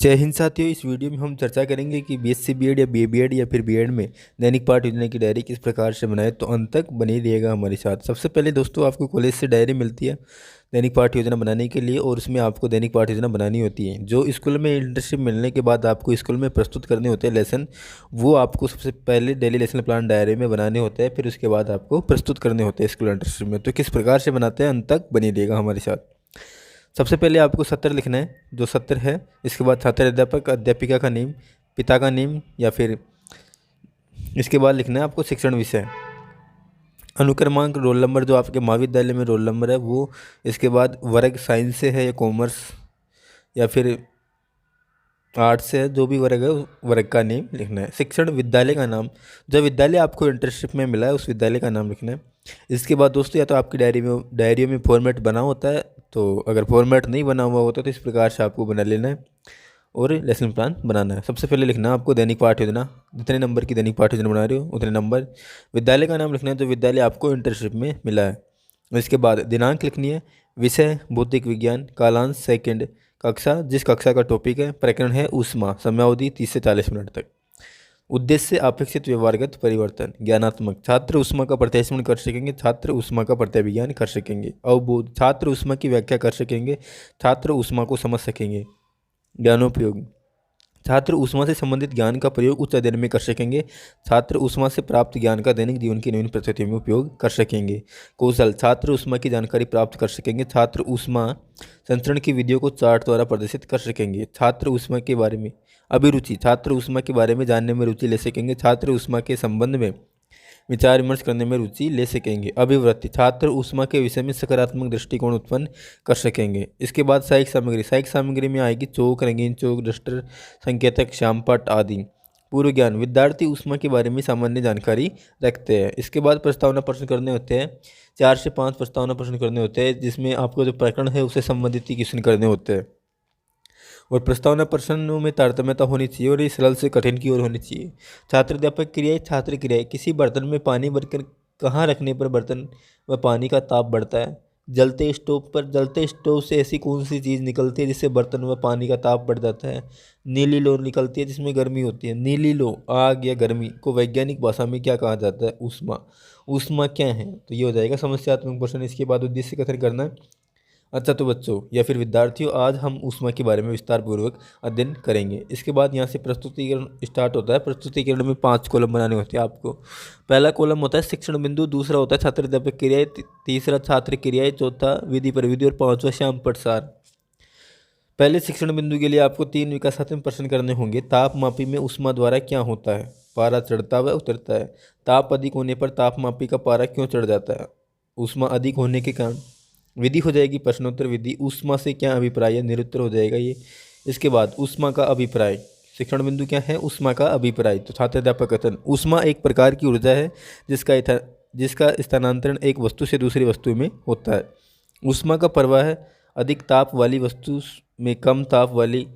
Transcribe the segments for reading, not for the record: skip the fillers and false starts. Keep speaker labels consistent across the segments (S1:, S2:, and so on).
S1: जय हिंद साथियों। इस वीडियो में हम चर्चा करेंगे कि बीएससी बीएड या बीएड या फिर बीएड में दैनिक पाठ योजना की डायरी किस प्रकार से बनाए, तो अंत तक बने रहिएगा हमारे साथ। सबसे पहले दोस्तों, आपको कॉलेज से डायरी मिलती है दैनिक पाठ योजना बनाने के लिए, और उसमें आपको दैनिक पाठ योजना बनानी होती है। जो स्कूल में इंटर्नशिप मिलने के बाद आपको स्कूल में प्रस्तुत करने होते हैं लेसन, वो आपको सबसे पहले डेली लेसन प्लान डायरी में बनाने होते हैं, फिर उसके बाद आपको प्रस्तुत करने होते हैं स्कूल इंटर्नशिप में। तो किस प्रकार से बनाते हैं, अंत तक बने रहिएगा हमारे साथ। सबसे पहले आपको सत्र लिखना है, जो सत्र है। इसके बाद छात्र अध्यापक अध्यापिका का नेम, पिता का नेम, या फिर इसके बाद लिखना है आपको शिक्षण विषय, अनुक्रमांक, रोल नंबर जो आपके महाविद्यालय में रोल नंबर है वो। इसके बाद वर्ग साइंस से है या कॉमर्स या फिर आर्ट्स से है, जो भी वर्ग है उस वर्ग का नेम लिखना है। शिक्षण विद्यालय का नाम, जो विद्यालय आपको इंटर्नशिप में मिला है उस विद्यालय का नाम लिखना है। इसके बाद दोस्तों, या तो आपकी डायरी में फॉर्मेट बना होता है, तो अगर फॉर्मेट नहीं बना हुआ होता तो इस प्रकार से आपको बना लेना है और लेसन प्लान बनाना है। सबसे पहले लिखना है आपको दैनिक पाठ योजना, जितने नंबर की दैनिक पाठ योजना बना रहे हो उतने नंबर। विद्यालय का नाम लिखना है, जो विद्यालय आपको इंटर्नशिप में मिला है। इसके बाद दिनांक लिखनी है, विषय भौतिक विज्ञान, कालांश सेकंड कक्षा, जिस कक्षा का टॉपिक है, प्रकरण है ऊष्मा, समयावधि 30 से 40 मिनट तक। उद्देश्य अपेक्षित व्यवहारगत परिवर्तन, ज्ञानात्मक, छात्र ऊष्मा का प्रत्याशरण कर सकेंगे, छात्र ऊष्मा का प्रत्याविज्ञान कर सकेंगे। अवबोध, छात्र ऊष्मा की व्याख्या कर सकेंगे, छात्र ऊष्मा को समझ सकेंगे। ज्ञानोपयोग, छात्र ऊष्मा से संबंधित ज्ञान का प्रयोग उच्च अध्ययन में कर सकेंगे, छात्र ऊष्मा से प्राप्त ज्ञान का दैनिक जीवन की नवीन परिस्थितियों में उपयोग कर सकेंगे। कौशल, छात्र ऊष्मा की जानकारी प्राप्त कर सकेंगे, छात्र ऊष्मा संचरण की विधियों को चार्ट द्वारा प्रदर्शित कर सकेंगे। छात्र ऊष्मा के बारे में अभिरुचि, छात्र ऊष्मा के बारे में जानने में रुचि ले सकेंगे, छात्र ऊष्मा के संबंध में विचार विमर्श करने में रुचि ले सकेंगे। अभिवृत्ति, छात्र ऊष्मा के विषय में सकारात्मक दृष्टिकोण उत्पन्न कर सकेंगे। इसके बाद सहायक सामग्री, सहायक सामग्री में आएगी चौक, रंगीन चौक, डस्टर, संकेतक, श्यामपट्ट आदि। पूर्व ज्ञान, विद्यार्थी ऊष्मा के बारे में सामान्य जानकारी रखते हैं। इसके बाद प्रस्तावना प्रश्न करने होते हैं, 4 से 5 प्रस्तावना प्रश्न करने होते हैं, जिसमें आपको जो प्रकरण है उससे संबंधित ही क्वेश्चन करने होते हैं। और प्रस्तावना प्रश्नों में तारतम्यता होनी चाहिए और ये सरल से कठिन की ओर होनी चाहिए। छात्र अध्यापक क्रियाएं, छात्र क्रियाएं, किसी बर्तन में पानी भरकर कहाँ रखने पर बर्तन व पानी का ताप बढ़ता है। जलते स्टोव पर, जलते स्टोव से ऐसी कौन सी चीज़ निकलती है जिससे बर्तन व पानी का ताप बढ़ जाता है। नीली लो निकलती है जिसमें गर्मी होती है। नीली लो, आग या गर्मी को वैज्ञानिक भाषा में क्या कहा जाता है, ऊष्मा। ऊष्मा क्या है, तो ये हो जाएगा समस्यात्मक प्रश्न। इसके बाद उद्देश्य कथन करना है। अच्छा तो बच्चों या फिर विद्यार्थियों, आज हम ऊष्मा के बारे में विस्तार पूर्वक अध्ययन करेंगे। इसके बाद यहाँ से प्रस्तुतिकरण स्टार्ट होता है। प्रस्तुतिकरण में 5 कॉलम बनाने होते हैं आपको। पहला कॉलम होता है शिक्षण बिंदु, दूसरा होता है छात्र अध्यापक क्रियाएं, तीसरा छात्र क्रियाएं, चौथा विधि परिविधि, और 5वां श्याम प्रसार। पहले शिक्षण बिंदु के लिए आपको 3 विकासात्मक प्रश्न करने होंगे। तापमापी में ऊष्मा द्वारा क्या होता है, पारा चढ़ता व उतरता है। ताप अधिक होने पर तापमापी का पारा क्यों चढ़ जाता है, ऊष्मा अधिक होने के कारण। विधि हो जाएगी प्रश्नोत्तर विधि, ऊष्मा से क्या अभिप्राय है, निरुत्तर हो जाएगा ये। इसके बाद ऊष्मा का अभिप्राय, शिक्षण बिंदु क्या है, ऊष्मा का अभिप्राय। तो छात्र अध्यापक कथन, ऊष्मा एक प्रकार की ऊर्जा है जिसका स्थानांतरण एक वस्तु से दूसरी वस्तु में होता है। ऊष्मा का प्रवाह अधिक ताप वाली वस्तु में कम ताप वाली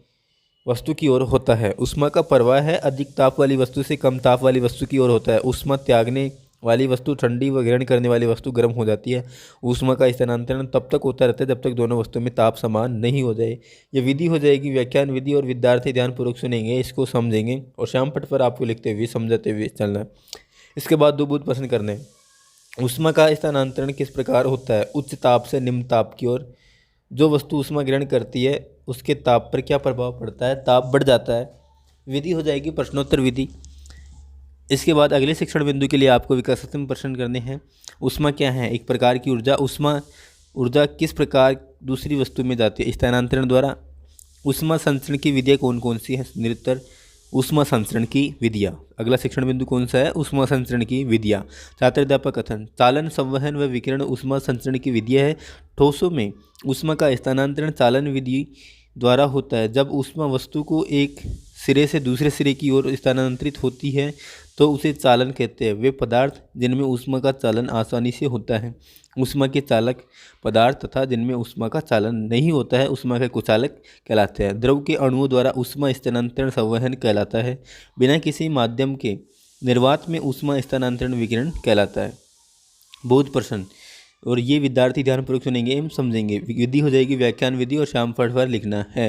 S1: वस्तु की ओर होता है। ऊष्मा का प्रवाह है अधिक ताप वाली वस्तु से कम ताप वाली वस्तु की ओर होता है। ऊष्मा त्यागने वाली वस्तु ठंडी व ग्रहण करने वाली वस्तु गर्म हो जाती है। ऊष्मा का स्थानांतरण तब तक होता रहता है जब तक दोनों वस्तुओं में ताप समान नहीं हो जाए। ये विधि हो जाएगी व्याख्यान विधि, और विद्यार्थी ध्यानपूर्वक सुनेंगे, इसको समझेंगे और श्यामपट्ट पर आपको लिखते हुए समझाते हुए चलना है। इसके बाद 2 बोध प्रश्न करने हैं। ऊष्मा का स्थानांतरण किस प्रकार होता है, उच्च ताप से निम्न ताप की ओर। जो वस्तु ऊष्मा ग्रहण करती है उसके ताप पर क्या प्रभाव पड़ता है, ताप बढ़ जाता है। विधि हो जाएगी प्रश्नोत्तर विधि। इसके बाद अगले शिक्षण बिंदु के लिए आपको विकासात्मक प्रश्न करने हैं। ऊष्मा क्या है, एक प्रकार की ऊर्जा। ऊर्जा किस प्रकार दूसरी वस्तु में जाती है, स्थानांतरण द्वारा। ऊष्मा संचरण की विधियाँ कौन कौन सी है, निरुत्तर। ऊष्मा संचरण की विधियाँ, अगला शिक्षण बिंदु कौन सा है, ऊष्मा संचरण की विधियाँ। छात्र अध्यापक कथन, चालन संवहन व विकिरण ऊष्मा संचरण की विधियाँ है। ठोसों में ऊष्मा का स्थानांतरण चालन विधि द्वारा होता है। जब ऊष्मा वस्तु को एक सिरे से दूसरे सिरे की ओर स्थानांतरित होती है तो उसे चालन कहते हैं। वे पदार्थ जिनमें ऊष्मा का चालन आसानी से होता है ऊष्मा के चालक पदार्थ, तथा जिनमें ऊष्मा का चालन नहीं होता है ऊष्मा के कुचालक कहलाते हैं। द्रव के अणुओं द्वारा ऊष्मा स्थानांतरण संवहन कहलाता है। बिना किसी माध्यम के निर्वात में ऊष्मा स्थानांतरण विकिरण कहलाता है। बोध प्रश्न, और ये विद्यार्थी ध्यानपूर्वक सुनेंगे एवं समझेंगे। विधि हो जाएगी व्याख्यान विधि और शाम फटफट लिखना है।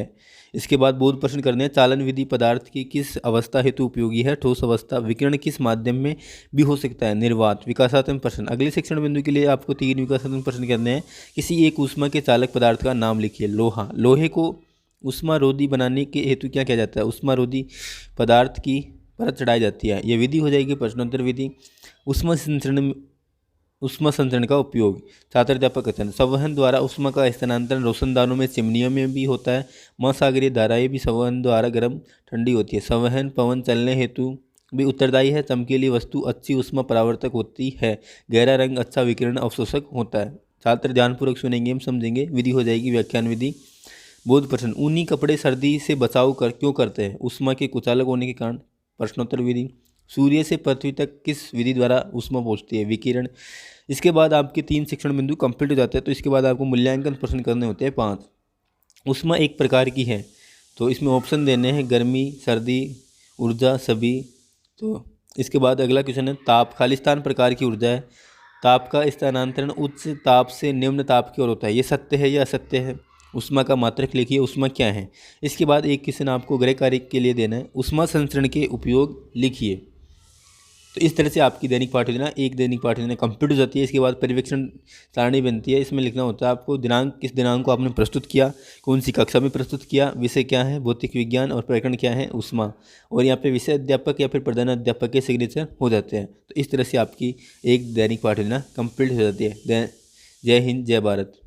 S1: इसके बाद बोध प्रश्न करने हैं। चालन विधि पदार्थ की किस अवस्था हेतु उपयोगी है? ठोस अवस्था। विकिरण किस माध्यम में भी हो सकता है? निर्वात। विकासात्मक प्रश्न। अगले शिक्षण बिंदु के लिए आपको 3 विकासात्मक प्रश्न करने हैं। किसी एक ऊष्मा के चालक पदार्थ का नाम लिखिए। लोहा। लोहे को ऊष्मारोधी बनाने के हेतु क्या किया जाता है? ऊष्मारोधी पदार्थ की परत चढ़ाई जाती है। यह विधि हो जाएगी प्रश्नोत्तर विधि। ऊष्मा संचरण का उपयोग। छात्र अध्यापक कथन। संवहन द्वारा ऊष्मा का स्थानांतरण रोशनदानों में चिमनियों में भी होता है। महासागरीय धाराएं भी संवहन द्वारा गर्म ठंडी होती है। संवहन पवन चलने हेतु भी उत्तरदायी है। चमकीली वस्तु अच्छी ऊष्मा परावर्तक होती है। गहरा रंग अच्छा विकिरण अवशोषक होता है। छात्र ध्यानपूर्वक सुनेंगे एवं समझेंगे। विधि हो जाएगी व्याख्यान विधि। बोध प्रश्न। ऊनी कपड़े सर्दी से बचाव क्यों करते हैं? ऊष्मा के कुचालक होने के कारण। प्रश्नोत्तर विधि। सूर्य से पृथ्वी तक किस विधि द्वारा ऊष्मा पहुँचती है? विकिरण। इसके बाद आपके 3 शिक्षण बिंदु कंप्लीट हो जाते हैं। तो इसके बाद आपको मूल्यांकन प्रश्न करने होते हैं 5। ऊष्मा एक प्रकार की है, तो इसमें ऑप्शन देने हैं गर्मी, सर्दी, ऊर्जा, सभी। तो इसके बाद अगला क्वेश्चन है ताप। खालिस्तान प्रकार की ऊर्जा है। ताप का स्थानांतरण उच्च ताप से निम्न ताप की ओर होता है। ये सत्य है या असत्य है? ऊष्मा का मात्रक लिखिए। ऊष्मा क्या है? इसके बाद एक क्वेश्चन आपको गृह कार्य के लिए देना है। ऊष्मा संचरण के उपयोग लिखिए। तो इस तरह से आपकी दैनिक पाठ योजना एक दैनिक पाठ योजना कंप्लीट हो जाती है। इसके बाद पर्यवेक्षण सारणी बनती है। इसमें लिखना होता है आपको दिनांक, किस दिनांक को आपने प्रस्तुत किया, कौन सी कक्षा में प्रस्तुत किया, विषय क्या है, भौतिक विज्ञान, और प्रकरण क्या है, ऊष्मा। और यहाँ पे विषय अध्यापक या फिर प्रधान अध्यापक के सिग्नेचर हो जाते हैं। तो इस तरह से आपकी एक दैनिक पाठ योजना कंप्लीट हो जाती है। जय हिंद, जय भारत।